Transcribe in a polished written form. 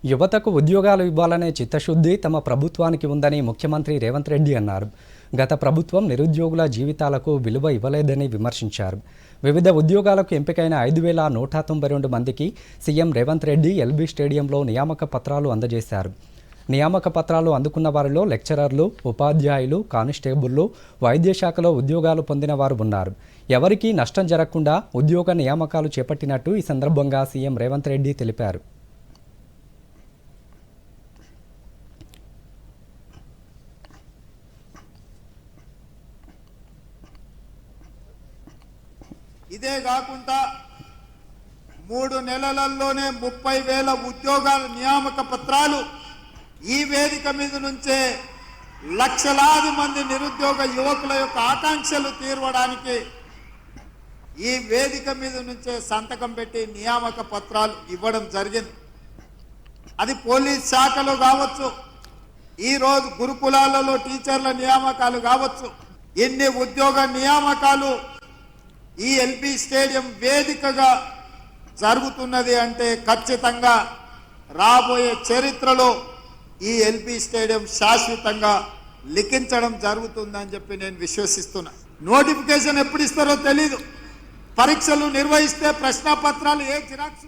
యువతకు ఉద్యోగాలు ఇవ్వాలనే చిత్తశుద్ధి తమ ప్రభుత్వానికి ఉందని ముఖ్యమంత్రి రేవంత్ రెడ్డి అన్నారు. గత ప్రభుత్వం నిరుద్యోగుల జీవితాలకు విలువ ఇవ్వలేదని విమర్శించారు. వివిధ ఉద్యోగాలకు ఎంపికైన 5,192 మందికి సీఎం రేవంత్ రెడ్డి ఎల్బీ స్టేడియంలో నియామక పత్రాలు అందజేశారు. నియామక పత్రాలు అందుకున్న వారిలో లెక్చరర్లు, ఉపాధ్యాయులు, కానిస్టేబుళ్లు, వైద్య శాఖలో ఉద్యోగాలు పొందిన వారు ఉన్నారు. ఎవరికీ నష్టం జరగకుండా ఉద్యోగ నియామకాలు చేపట్టినట్టు ఈ సందర్భంగా సీఎం రేవంత్ రెడ్డి తెలిపారు. ఇదే కాకుండా 3 నెలలలోనే 30,000 ఉద్యోగాల నియామక పత్రాలు ఈ వేదిక మీద నుంచే లక్షలాది మంది నిరుద్యోగ యువకుల యొక్క ఆకాంక్షలు తీర్చడానికి ఈ వేదిక మీద నుంచే సంతకం పెట్టి నియామక పత్రాలు ఇవ్వడం జరిగింది. అది పోలీస్ శాఖలో కావచ్చు, ఈరోజు గురుకులాలలో టీచర్ల నియామకాలు కావచ్చు, ఎన్ని ఉద్యోగ నియామకాలు ఈ ఎల్బీ స్టేడియం వేదికగా జరుగుతున్నది అంటే ఖచ్చితంగా రాబోయే చరిత్రలో ఈ ఎల్బీ స్టేడియం శాశ్వతంగా లిఖించడం జరుగుతుందని చెప్పి నేను విశ్వసిస్తున్నా. నోటిఫికేషన్ ఎప్పుడు ఇస్తారో తెలీదు. పరీక్షలు నిర్వహిస్తే ప్రశ్నాపత్రాలు జిరాక్స్